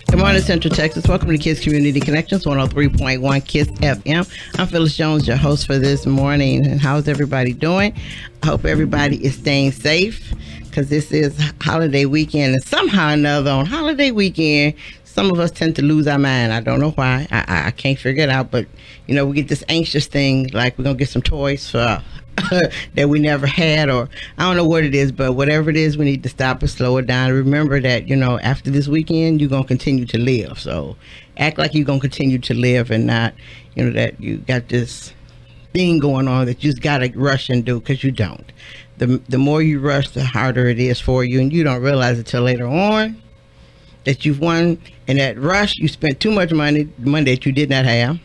Good morning, Central Texas. Welcome to Kids Community Connections, 103.1 Kids FM. I'm Phyllis Jones, your host for this morning. And how's everybody doing? I hope everybody is staying safe, because this is holiday weekend. And somehow or another, on holiday weekend, some of us tend to lose our mind. I don't know why. I can't figure it out. But, you know, we get this anxious thing, like we're going to get some toys for that we never had, or I don't know what it is, but whatever it is, we need to stop and slow it down. Remember that, you know, after this weekend, you're going to continue to live. So act like you're going to continue to live, and not, you know, that you got this thing going on that you just got to rush and do, because you don't. The more you rush, the harder it is for you, and you don't realize it till later on that you've won. In that rush, you spent too much money that you did not have.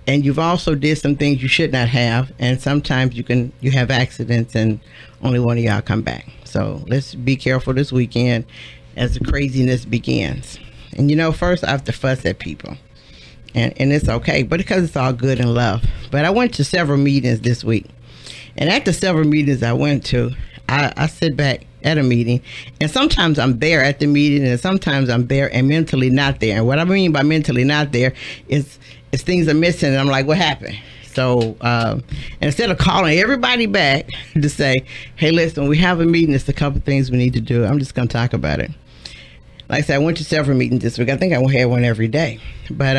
And you've also did some things you should not have, and sometimes you have accidents and only one of y'all come back. So let's be careful this weekend as the craziness begins. And you know, first I have to fuss at people, and it's okay, but because it's all good and love. But I went to several meetings this week, and after several meetings I went to, I sit back at a meeting, and sometimes I'm there at the meeting, and sometimes I'm there and mentally not there. And what I mean by mentally not there is things are missing, and I'm like, what happened? So instead of calling everybody back to say, hey, listen, we have a meeting, there's a couple things we need to do, I'm just going to talk about it. Like I said, I went to several meetings this week. I think I have one every day. But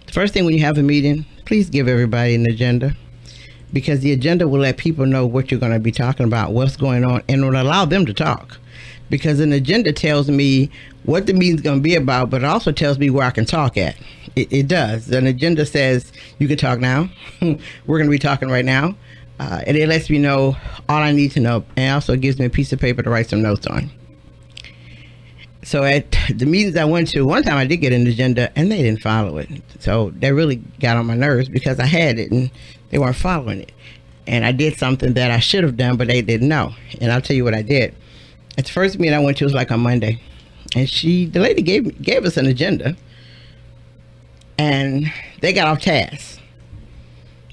the first thing when you have a meeting, please give everybody an agenda, because the agenda will let people know what you're going to be talking about, what's going on, and will allow them to talk. Because an agenda tells me what the meeting's going to be about, but it also tells me where I can talk at. It does. An agenda says you can talk now. We're going to be talking right now. And it lets me know all I need to know, and also gives me a piece of paper to write some notes on. So at the meetings I went to, one time I did get an agenda, and they didn't follow it. So that really got on my nerves, because I had it and they weren't following it. And I did something that I should have done, but they didn't know. And I'll tell you what I did. At the first meeting I went to, it was like on Monday, and the lady gave us an agenda, and they got off task.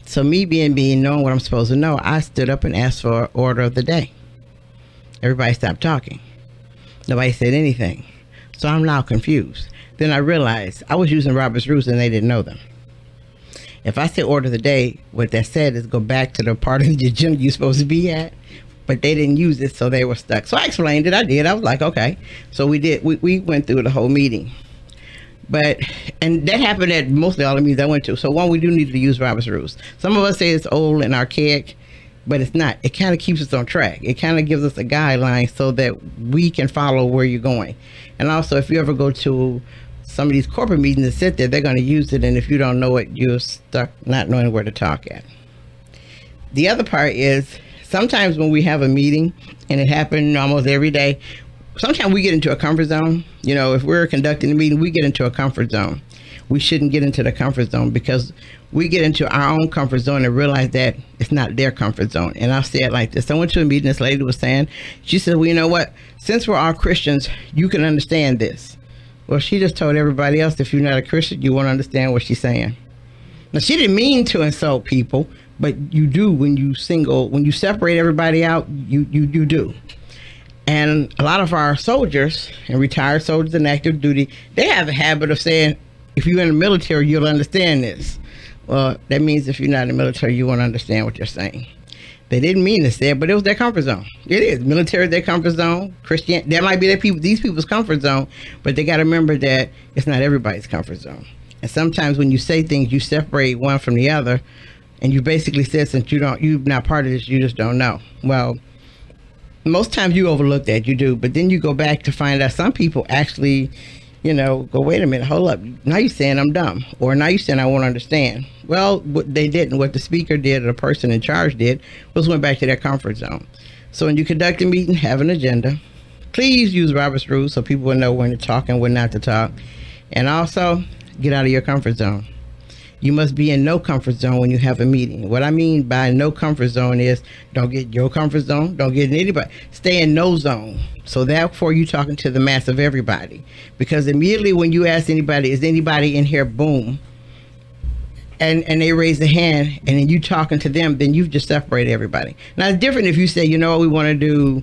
So me being knowing what I'm supposed to know, I stood up and asked for order of the day. Everybody stopped talking. Nobody said anything. So I'm now confused. Then I realized I was using Robert's rules, and they didn't know them. If I said order of the day, what that said is go back to the part of the agenda you're supposed to be at. But they didn't use it, so they were stuck. So I explained it. I did. I was like, okay. So we went through the whole meeting. And that happened at mostly all the meetings I went to. So one, we do need to use Robert's rules. Some of us say it's old and archaic, but it's not. It kind of keeps us on track. It kind of gives us a guideline so that we can follow where you're going. And also, if you ever go to some of these corporate meetings and sit there, they're going to use it. And if you don't know it, you're stuck not knowing where to talk at. The other part is, sometimes when we have a meeting, and it happened almost every day, sometimes we get into a comfort zone. You know, if we're conducting a meeting, we get into a comfort zone. We shouldn't get into the comfort zone, because we get into our own comfort zone and realize that it's not their comfort zone. And I'll say it like this. I went to a meeting, this lady was saying, she said, well, you know what? Since we're all Christians, you can understand this. Well, she just told everybody else, if you're not a Christian, you won't understand what she's saying. Now, she didn't mean to insult people, but you do when you separate everybody out, you do. And a lot of our soldiers and retired soldiers and active duty, they have a habit of saying, if you're in the military, you'll understand this. Well, that means if you're not in the military, you won't understand what you're saying. They didn't mean to say it, but it was their comfort zone. It is. Military is their comfort zone. Christian, that might be these people's comfort zone, but they got to remember that it's not everybody's comfort zone. And sometimes when you say things, you separate one from the other, and you basically said, since you're not part of this, you just don't know. Well, most times you overlook that, you do, but then you go back to find out some people actually, you know, go, wait a minute, hold up. Now you're saying I'm dumb, or now you're saying I won't understand. Well, what they didn't, what the speaker did, or the person in charge did, was went back to their comfort zone. So when you conduct a meeting, have an agenda. Please use Robert's rules so people will know when to talk and when not to talk. And also, get out of your comfort zone. You must be in no comfort zone when you have a meeting. What I mean by no comfort zone is, don't get your comfort zone, don't get in anybody. Stay in no zone. So therefore, you're talking to the mass of everybody. Because immediately when you ask anybody, is anybody in here, boom, and they raise a hand, and then you talking to them, then you've just separated everybody. Now, it's different if you say, you know what, we want to do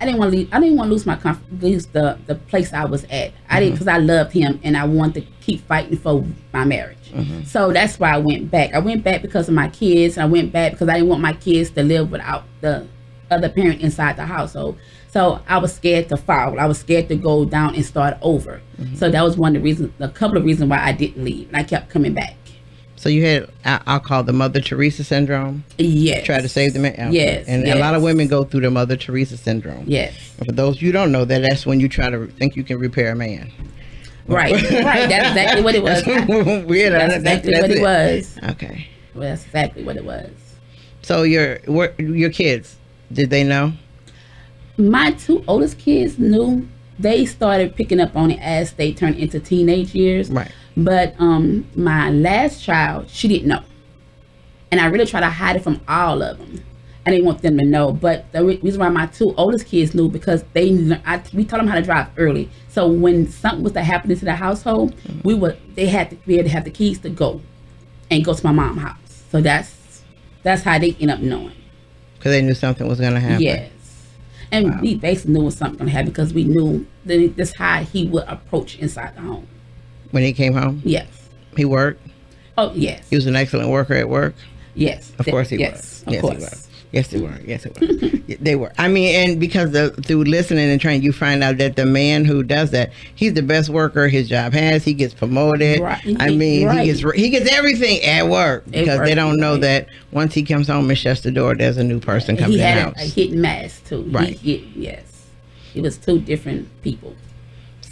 I didn't want to lose my lose the place I was at. I didn't, because I loved him and I wanted to keep fighting for my marriage. So that's why I went back. I went back because of my kids. I went back because I didn't want my kids to live without the other parent inside the household. So I was scared to fall. I was scared to go down and start over. So that was one of the reasons, a couple of reasons why I didn't leave. And I kept coming back. So you had, I'll call the Mother Teresa syndrome? Yes. Try to save the man? Yes. And a lot of women go through the Mother Teresa syndrome. Yes. And for those you don't know, that's when you try to think you can repair a man. Right. Right. That's exactly what it was. That's exactly what it was. Okay. Well, that's exactly what it was. So your kids, did they know? My two oldest kids knew. They started picking up on it as they turned into teenage years. Right. But my last child, she didn't know. And I really tried to hide it from all of them. I didn't want them to know. But the reason why my two oldest kids knew, because we taught them how to drive early. So when something was to happen to the household, they had to be able to have the keys to go and go to my mom's house. So that's how they end up knowing. Because they knew something was going to happen. Yes. And we basically knew something was going to happen because we knew this how he would approach inside the home. When he came home? Yes. He worked? Oh, yes. He was an excellent worker at work? Yes. Of course he was. Yes, course. he was. Yes, they were. Yes, they were. They were. I mean, and because through listening and training, you find out that the man who does that, he's the best worker his job has. He gets promoted. Right. I mean, he gets everything at work because they don't know that once he comes home and shuts the door, there's a new person coming in the house. He had a hit and mass too. Right. Yes. It was two different people.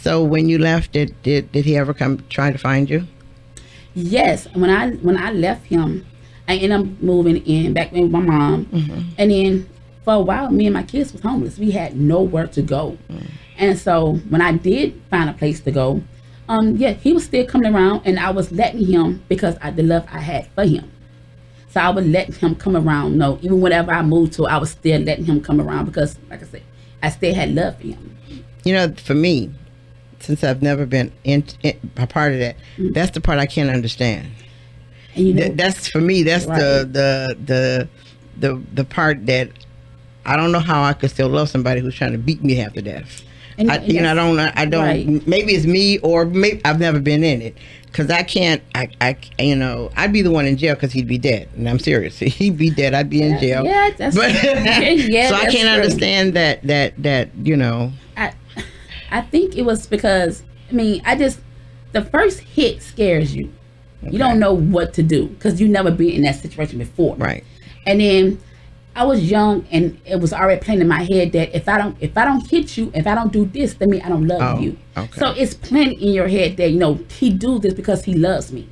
So when you left, did he ever come try to find you? Yes. When I left him, I ended up moving in back with my mom. And then for a while, me and my kids was homeless. We had nowhere to go. And so when I did find a place to go, he was still coming around, and I was letting him, because of the love I had for him. So I would let him come around. No, even whenever I moved to, I was still letting him come around because, like I said, I still had love for him. You know, for me, since I've never been a part of that, that's the part I can't understand. And you know, that's for me. That's the part that I don't know how I could still love somebody who's trying to beat me half to death. And I don't. Right. Maybe it's me, or maybe I've never been in it, because I can't. I'd be the one in jail because he'd be dead, and I'm serious. He'd be dead. I'd be in jail. Yeah, that's so I can't understand that. I think it was because the first hit scares you. Okay. You don't know what to do because you've never been in that situation before. Right. And then I was young, and it was already playing in my head that if I don't hit you, if I don't do this, that means I don't love you. Okay. So it's playing in your head that, he do this because he loves me.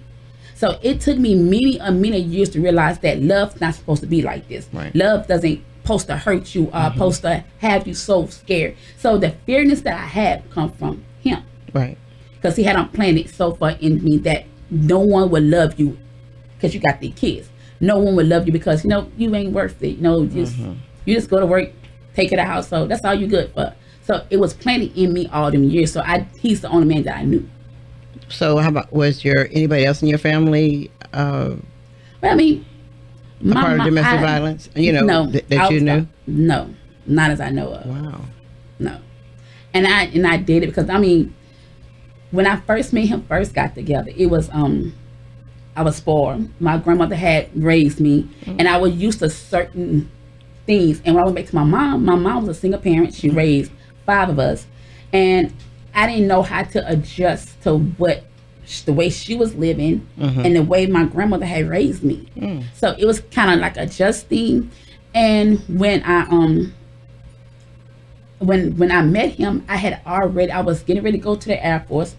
So it took me many years to realize that love's not supposed to be like this. Right. Love doesn't supposed to hurt you or supposed to have you so scared. So the fearness that I had come from him. Right. Because he hadn't planted so far in me that no one would love you because you got the kids. No one would love you because you ain't worth it. You just go to work, take care of the household. That's all you good for. So it was planted in me all them years. So he's the only man that I knew. So how about, was anybody else in your family? Well, part of domestic violence? No, that you knew? No, not as I know of. Wow. No, and I did it because when I first met him, got together, it was I was spoiled. My grandmother had raised me, and I was used to certain things. And when I went back to my mom was a single parent. She raised 5 of us, and I didn't know how to adjust to the way she was living and the way my grandmother had raised me. So it was kind of like adjusting. And when I when I met him, I was getting ready to go to the Air Force,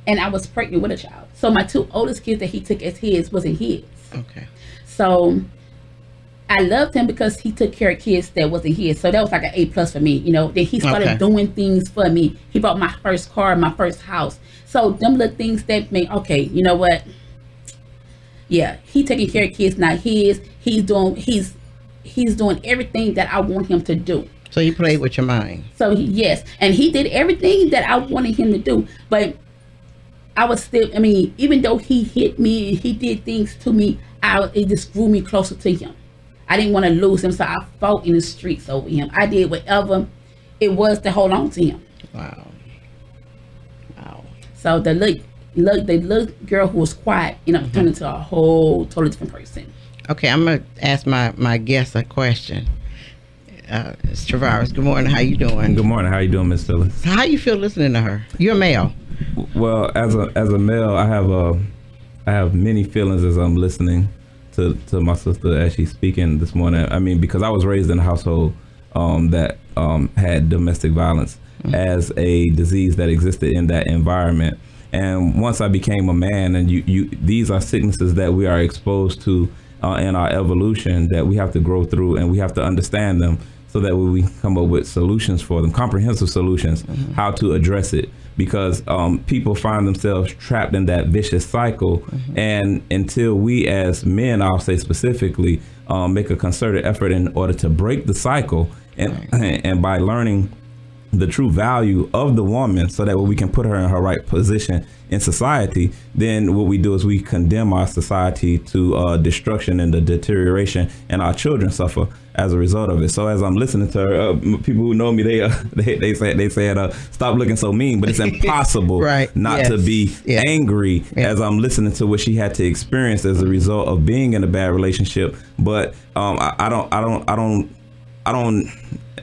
and I was pregnant with a child. So my 2 oldest kids that he took as his wasn't his. Okay. So I loved him because he took care of kids that wasn't his. So that was like an A+ for me. Then he started doing things for me. He bought my first car, my first house. So them little things that made, okay, you know what? Yeah, he taking care of kids, not his. He's doing everything that I want him to do. So he played with your mind. So yes, and he did everything that I wanted him to do. But I was still, even though he hit me and he did things to me, it just drew me closer to him. I didn't want to lose him, so I fought in the streets over him. I did whatever it was to hold on to him. Wow. Wow. So the little girl who was quiet, turned into a whole totally different person. Okay, I'm gonna ask my guest a question. It's Tavares. Good morning. How you doing? Good morning. How you doing, Miss Phyllis? So how you feel listening to her? You're a male. Well, as a male, I have many feelings as I'm listening to my sister as she's speaking this morning. I mean, because I was raised in a household that had domestic violence as a disease that existed in that environment. And once I became a man, and these are sicknesses that we are exposed to in our evolution that we have to grow through, and we have to understand them so that we come up with solutions for them, comprehensive solutions, how to address it. Because people find themselves trapped in that vicious cycle, and until we as men, I'll say specifically, make a concerted effort in order to break the cycle, and by learning the true value of the woman so that we can put her in her right position in society, then what we do is we condemn our society to destruction and the deterioration, and our children suffer as a result of it. So as I'm listening to her, people who know me, they said stop looking so mean, but it's impossible not to be angry as I'm listening to what she had to experience as a result of being in a bad relationship. But I don't,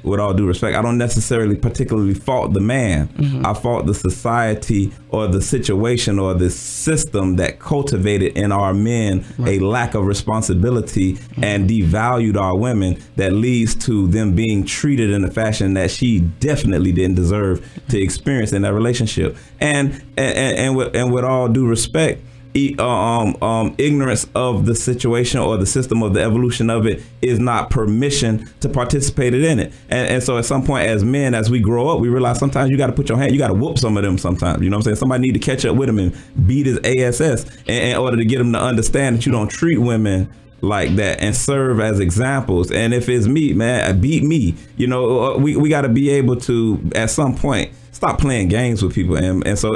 with all due respect, I don't necessarily particularly fault the man. I fault the society or the situation or the system that cultivated in our men a lack of responsibility and devalued our women, that leads to them being treated in a fashion that she definitely didn't deserve to experience in that relationship. And with all due respect, ignorance of the situation or the system of the evolution of it is not permission to participate in it. And so at some point as men, as we grow up, we realize sometimes you got to put your hand, you got to whoop some of them sometimes. You know what I'm saying? Somebody need to catch up with them and beat his ass in order to get them to understand that you don't treat women like that and serve as examples. And if it's me, man, beat me. You know, we got to be able to at some point stop playing games with people, and so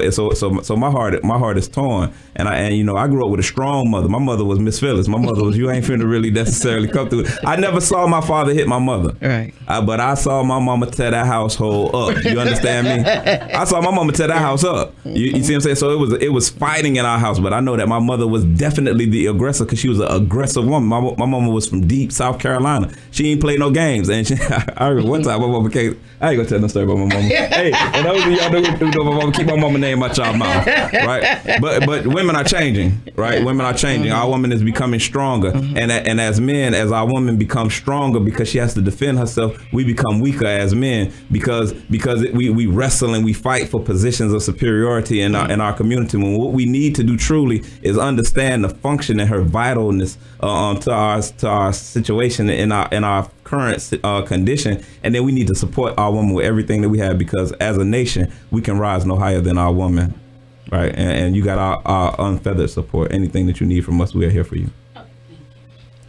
my heart is torn, and I grew up with a strong mother. My mother was Miss Phyllis. My mother was, you ain't finna really necessarily come through. I never saw my father hit my mother, right? But I saw my mama tear that household up. You understand me? I saw my mama tear that house up. You see what I'm saying? So it was fighting in our house, but I know that my mother was definitely the aggressor because she was an aggressive woman. My mama was from deep South Carolina. She ain't play no games, and I remember one time my mama came. I ain't gonna tell no story about my mama. Hey, and those of y'all know my mama, keep my mama name out y'all mouth, right? But women are changing, right? Women are changing. Our woman is becoming stronger, and as men, as our woman becomes stronger because she has to defend herself, we become weaker as men because we wrestle and we fight for positions of superiority in our community. When what we need to do truly is understand the function and her vitalness to our situation in our current condition, and then we need to support our woman with everything that we have, because as a nation we can rise no higher than our woman, right? And you got our unfeathered support. Anything that you need from us, we are here for you.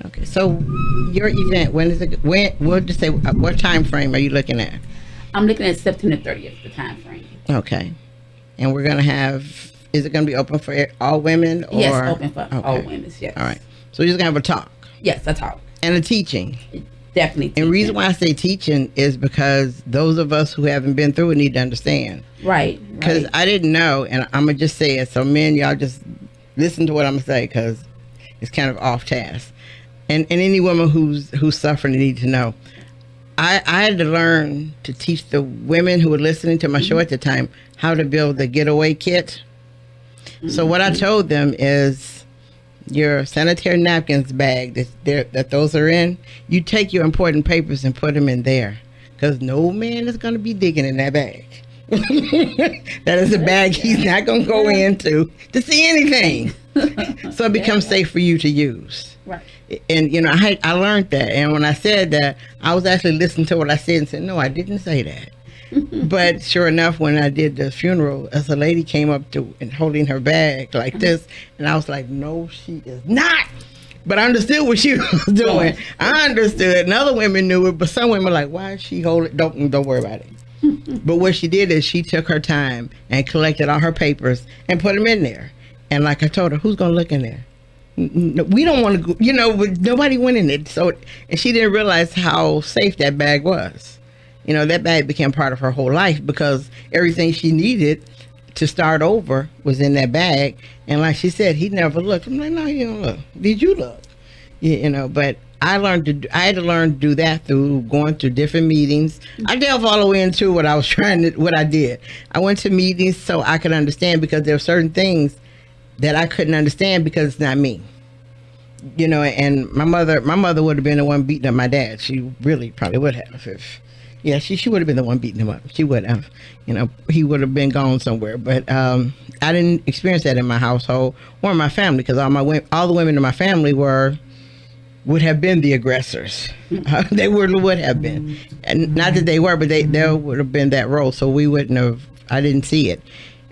Okay, so your event, when is it? We'll just say, what time frame are you looking at? I'm looking at September 30th, the time frame. Okay, and we're gonna have, is it gonna be open for all women? Or? Yes, open for all women. Yes. All right, so you're just gonna have a talk. Yes, a talk and a teaching. Definitely. And the reason why I say teaching is because those of us who haven't been through it need to understand. Right. Because I didn't know, and I'm going to just say it. So men, y'all just listen to what I'm going to say, because it's kind of off task. And any woman who's suffering need to know. I had to learn to teach the women who were listening to my show at the time how to build the getaway kit. So what I told them is, your sanitary napkins bag that those are in, you take your important papers and put them in there, because no man is going to be digging in that bag. That is a bag he's not going to go into to see anything. So it becomes safe for you to use. Right. And I learned that, and when I said that, I was actually listening to what I said and said, no, I didn't say that. But sure enough, when I did the funeral, as a lady came up to and holding her bag like this, and I was like, no, she is not. But I understood what she was doing. I understood, and other women knew it, but some women were like, why is she holding? Don't worry about it. But what she did is she took her time and collected all her papers and put them in there. And like I told her, who's gonna look in there? We don't want to go, nobody went in it. So, and she didn't realize how safe that bag was. You know, that bag became part of her whole life because everything she needed to start over was in that bag. And like she said, he never looked. I'm like, no, you don't look. Did you look? You know, but I had to learn to do that through going to different meetings. I delved all the way into what I did. I went to meetings so I could understand, because there were certain things that I couldn't understand because it's not me. You know, and my mother would have been the one beating up my dad. She really probably would have. She would have been the one beating him up. She would have. You know, he would have been gone somewhere. But I didn't experience that in my household or in my family, because all the women in my family would have been the aggressors. They would have been. And not that they were, but there would have been that role. So we wouldn't have, I didn't see it.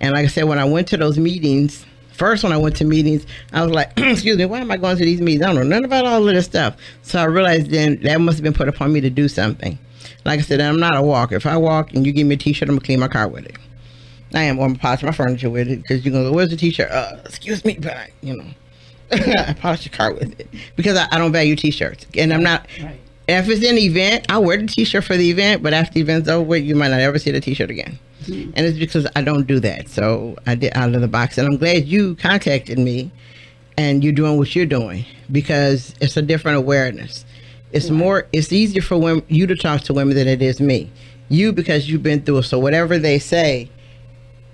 And like I said, when I went to those meetings, when I went to meetings, I was like, excuse me, why am I going to these meetings? I don't know nothing about all of this stuff. So I realized then that must have been put upon me to do something. Like I said, I'm not a walker. If I walk and you give me a t-shirt, I'm going to clean my car with it. I am going to polish my furniture with it, because you're going to go, where's the t-shirt? Excuse me, but I polish the car with it, because I don't value t-shirts. And I'm not, right. If it's an event, I'll wear the t-shirt for the event, but after the event's over, you might not ever see the t-shirt again. Mm-hmm. And it's because I don't do that. So I did out of the box. And I'm glad you contacted me and you're doing what you're doing, because it's a different awareness. It's it's easier for you to talk to women than it is me. You, because you've been through it. So whatever they say,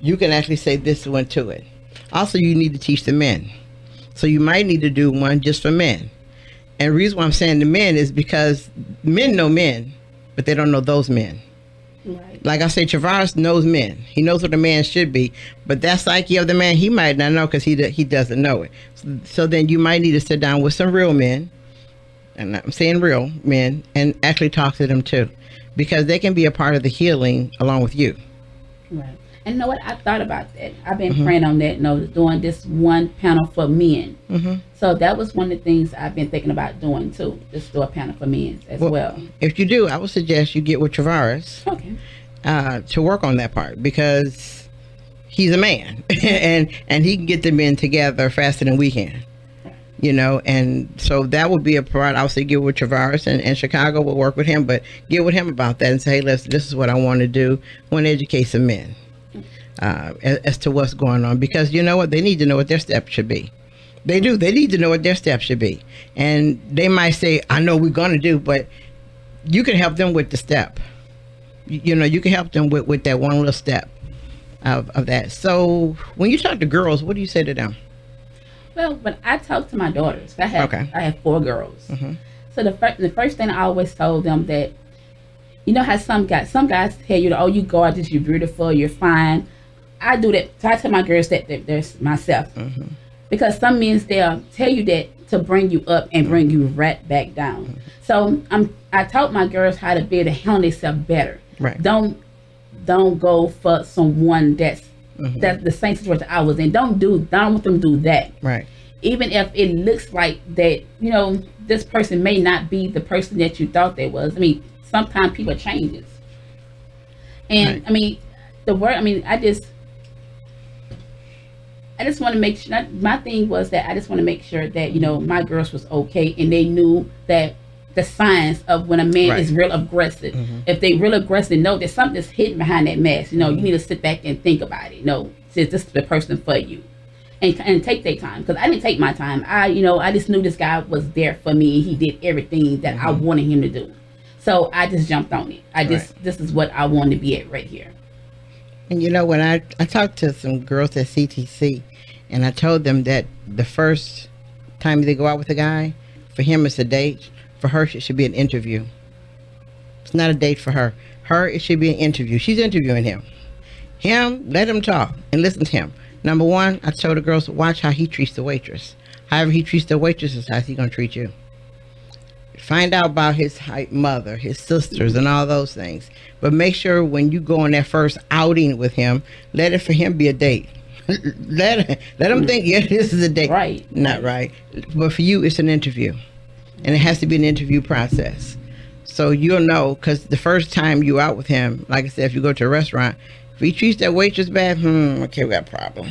you can actually say this one to it. Also, you need to teach the men. So you might need to do one just for men. And the reason why I'm saying the men is because men know men, but they don't know those men. Right. Like I say, Tavares knows men. He knows what a man should be, but that psyche of the man, he might not know, because he doesn't know it. So then you might need to sit down with some real men, and I'm saying real men, and actually talk to them too, because they can be a part of the healing along with you. Right. And you know what? I thought about that. I've been praying on that, doing this one panel for men. So that was one of the things I've been thinking about doing too, just do a panel for men as well. If you do, I would suggest you get with Tavares to work on that part, because he's a man and he can get the men together faster than we can. You know, and so that would be a part. I would say get with Tavares, and Chicago will work with him, but get with him about that and say, hey, this is what I want to do. I want to educate some men as to what's going on, because you know what, they need to know what their steps should be. They do. They need to know what their steps should be. And they might say, I know we're going to do, but you can help them with the step. You know, you can help them with that one little step of that. So when you talk to girls, what do you say to them? Well, when I talk to my daughters, I have 4 girls. So the first thing I always told them that, you know how some guys tell you, oh, you gorgeous, you're beautiful, you're fine. I do that. So I tell my girls that there's myself. Because some men, they'll tell you that to bring you up and bring you right back down. So I taught my girls how to be able to handle themselves better. Right. Don't go for someone that's the same situation I was in. Don't want them to do that. Right. Even if it looks like that, this person may not be the person that you thought they was. I mean, sometimes people changes. And I mean, I just want to make sure, my thing was that I just want to make sure that, my girls was okay, and they knew that the signs of when a man is real aggressive. If they real aggressive, know that something's hidden behind that mask. You need to sit back and think about it. This is the person for you, and take their time, because I didn't take my time. I just knew this guy was there for me, and he did everything that I wanted him to do. So I just jumped on it. This is what I wanted to be at right here. And when I talked to some girls at CTC, and I told them that the first time they go out with a guy, for him it's a date. For her, it should be an interview. It's not a date for her. It should be an interview. She's interviewing him. Let him talk and listen to him. Number one, I told the girls, watch how he treats the waitress. However he treats the waitress is how he's going to treat you. Find out about his mother, his sisters, and all those things. But make sure when you go on that first outing with him, let it for him be a date. let him think, yeah, this is a date. Right. Not right. But for you, it's an interview. And it has to be an interview process. So you'll know, because the first time you out with him, like I said, if you go to a restaurant, if he treats that waitress bad, okay, we got a problem.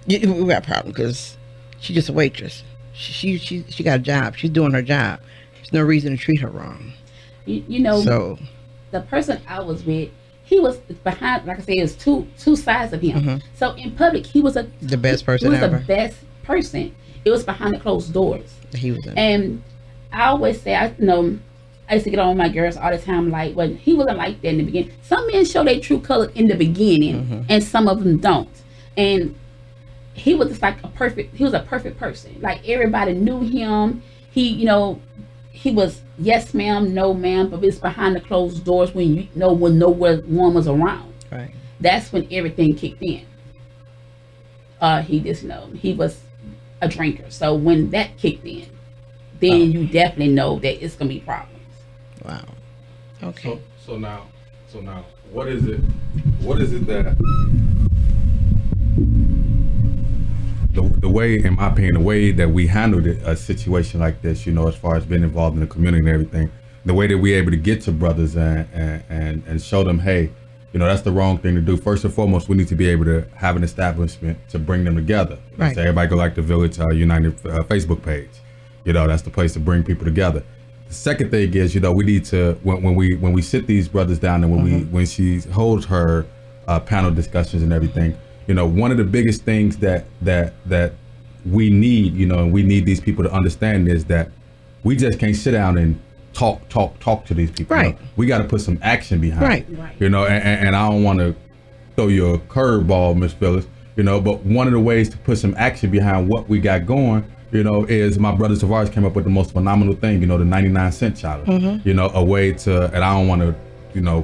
We got a problem, because she's just a waitress. She got a job. She's doing her job. There's no reason to treat her wrong. So the person I was with, he was behind, like I said, it was two sides of him. So in public, he was the best person ever. He was ever. the best person. It was behind the closed doors. He was in. And I always say, I used to get on with my girls all the time, like, well, he wasn't like that in the beginning. Some men show their true color in the beginning, and some of them don't. And he was just like he was a perfect person. Like, everybody knew him. He was yes ma'am, no ma'am, but it's behind the closed doors when when no one was around. Right. That's when everything kicked in. He just he was a drinker. So when that kicked in, then you definitely know that it's gonna be problems. Wow. Okay. So now, what is it that the way, in my opinion, the way that we handled a situation like this, as far as being involved in the community and everything, the way that we're able to get to brothers and show them, hey, that's the wrong thing to do. First and foremost, we need to be able to have an establishment to bring them together. Right. So everybody go like the Village United Facebook page. That's the place to bring people together. The second thing is, we need to, when we sit these brothers down and when she holds her panel discussions and everything, one of the biggest things that we need, and we need these people to understand is that we just can't sit down and talk to these people. Right. We got to put some action behind it. Right. And I don't want to throw you a curveball, Miss Phyllis, but one of the ways to put some action behind what we got going, is my brother Tavares came up with the most phenomenal thing, the 99-cent challenge, a way to, and I don't want to,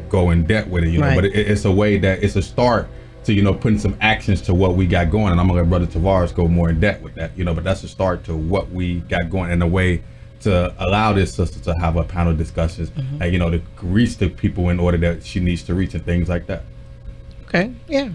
go in debt with it, right. but it's a way that it's a start to, putting some actions to what we got going. And I'm gonna let Brother Tavares go more in depth with that, but that's a start to what we got going and a way to allow this sister to have a panel discussions and, to reach the people in order that she needs to reach and things like that. Okay. Yeah.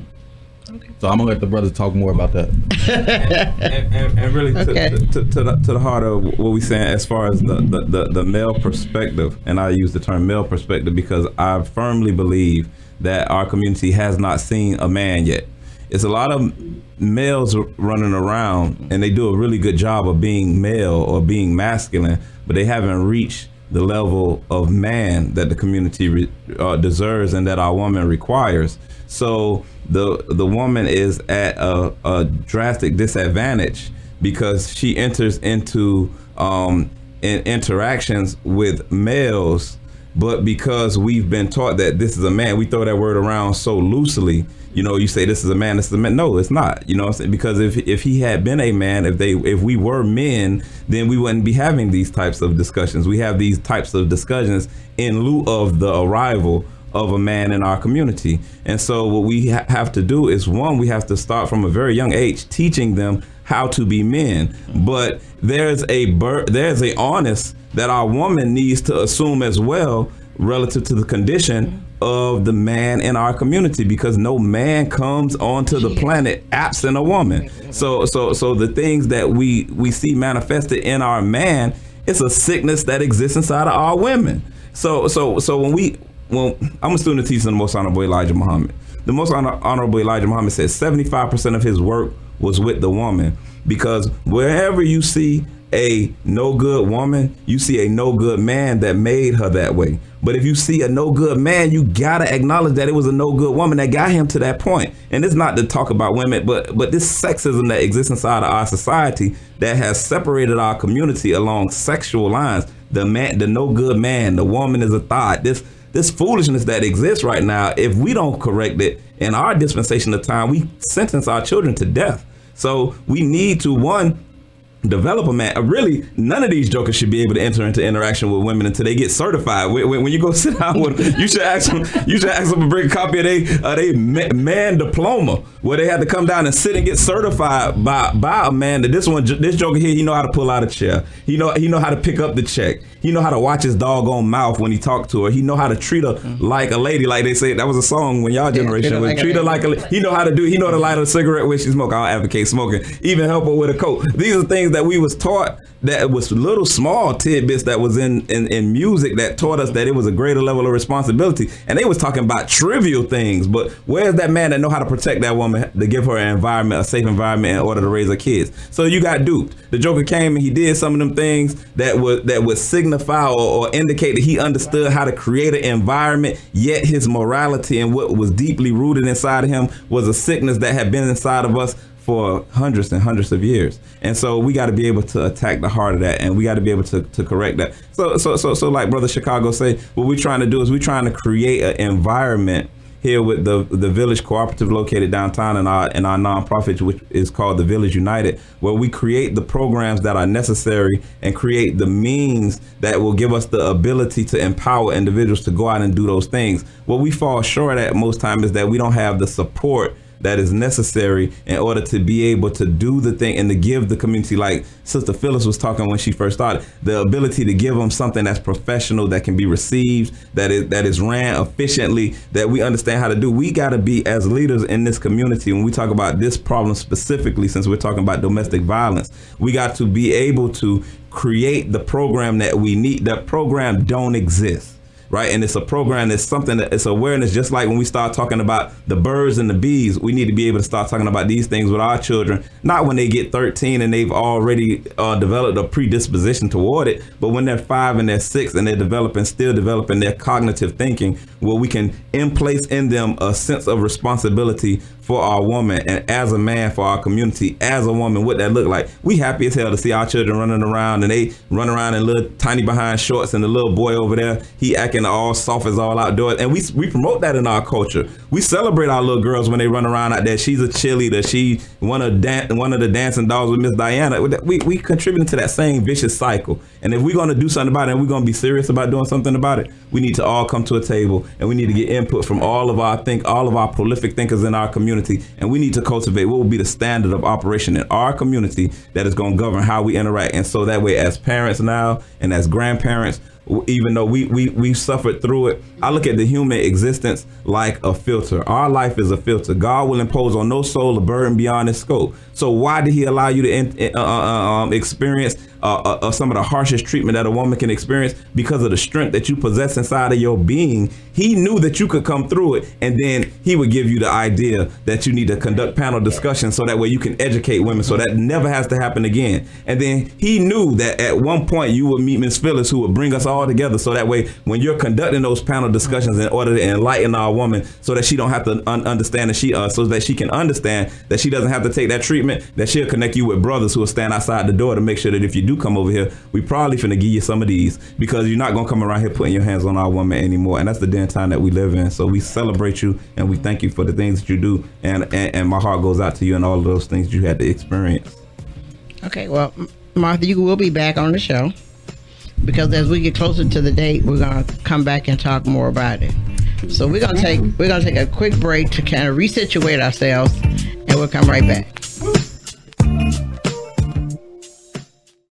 Okay. So I'm gonna let the brothers talk more about that. and really Okay. to the heart of what we're saying as far as the male perspective, and I use the term male perspective because I firmly believe that our community has not seen a man yet. It's a lot of males running around and they do a really good job of being male or being masculine, but they haven't reached the level of man that the community deserves and that our woman requires. So the woman is at a drastic disadvantage because she enters into interactions with males, but because we've been taught that this is a man, we throw that word around so loosely. You say this is a man, this is a man. No, it's not. You know what I'm saying? Because if he had been a man, if we were men, then we wouldn't be having these types of discussions. We have these types of discussions in lieu of the arrival of a man in our community. And so what we have to do is, one, we have to start from a very young age teaching them how to be men. But there's a onus that our woman needs to assume as well relative to the condition of the man in our community, because no man comes onto the planet absent a woman. So the things that we see manifested in our man, it's a sickness that exists inside of our women. So when I'm a student of teaching the Most Honorable Elijah Muhammad. The Most Honorable Elijah Muhammad says 75% of his work was with the woman, because wherever you see a no good woman, you see a no good man that made her that way. But if you see a no good man, you gotta acknowledge that it was a no good woman that got him to that point. And it's not to talk about women, but this sexism that exists inside of our society that has separated our community along sexual lines. The man, the no good man, the woman is a thought. This foolishness that exists right now, if we don't correct it in our dispensation of time, we sentence our children to death. So we need to, one, develop a man. Really, none of these jokers should be able to enter into interaction with women until they get certified. When you go sit down with them, you should ask them to bring a copy of their man diploma, where they had to come down and sit and get certified by a man that this joker here, he know how to pull out a chair. He know how to pick up the check. He know how to watch his doggone mouth when he talk to her. He know how to treat her like a lady, like they say. That was a song when y'all generation was treat her like a. He know how to light a cigarette when she smoke. I don't advocate smoking. Even help her with a coat. These are things that we was taught, that was little small tidbits that was in music that taught us that it was a greater level of responsibility. And they was talking about trivial things, but where's that man that know how to protect that woman, to give her an environment, a safe environment in order to raise her kids? So you got duped. The Joker came and he did some of them things that would signify or indicate that he understood how to create an environment, yet his morality and what was deeply rooted inside of him was a sickness that had been inside of us for hundreds and hundreds of years. And so we got to be able to attack the heart of that, and we got to be able to correct that. So like Brother Chicago say, what we're trying to do is we're trying to create an environment here with the Village Cooperative located downtown in our nonprofit, which is called the Village United, where we create the programs that are necessary and create the means that will give us the ability to empower individuals to go out and do those things. What we fall short at most times is that we don't have the support that is necessary in order to be able to do the thing and to give the community, like Sister Phyllis was talking when she first started, the ability to give them something that's professional, that can be received, that is ran efficiently, that we understand how to do. We got to be, as leaders in this community, when we talk about this problem specifically, since we're talking about domestic violence, we got to be able to create the program that we need. That program don't exist. Right. And it's a program that's something that it's awareness, just like when we start talking about the birds and the bees, we need to be able to start talking about these things with our children, not when they get 13 and they've already developed a predisposition toward it, but when they're 5 and they're 6 and they're still developing their cognitive thinking, where we can place in them a sense of responsibility for our woman, and as a man for our community, as a woman, what that look like. We happy as hell to see our children running around, and they run around in little tiny behind shorts, and the little boy over there, he acting all soft as all outdoors. And we promote that in our culture. We celebrate our little girls when they run around out there. She's a cheerleader. She one of the dancing dolls with Miss Diana. We contribute to that same vicious cycle. And if we're going to do something about it, and we're going to be serious about doing something about it, we need to all come to a table, and we need to get input from all of our prolific thinkers in our community. And we need to cultivate what will be the standard of operation in our community that is going to govern how we interact. And so that way, as parents now and as grandparents, even though we suffered through it, I look at the human existence like a filter. Our life is a filter. God will impose on no soul a burden beyond its scope. So why did he allow you to experience some of the harshest treatment that a woman can experience? Because of the strength that you possess inside of your being. He knew that you could come through it, and then he would give you the idea that you need to conduct panel discussions so that way you can educate women, so that never has to happen again. And then he knew that at one point you would meet Miss Phyllis, who would bring us all together, so that way when you're conducting those panel discussions in order to enlighten our woman, so that she don't have to understand that so that she can understand that she doesn't have to take that treatment, that she'll connect you with brothers who will stand outside the door to make sure that if you do come over here, we probably finna give you some of these, because you're not gonna come around here putting your hands on our woman anymore. And that's the damn time that we live in. So we celebrate you and we thank you for the things that you do, and my heart goes out to you and all of those things you had to experience. Okay, well, Martha, you will be back on the show, because as we get closer to the date, we're gonna come back and talk more about it. So we're gonna take a quick break to kind of resituate ourselves, and we'll come right back.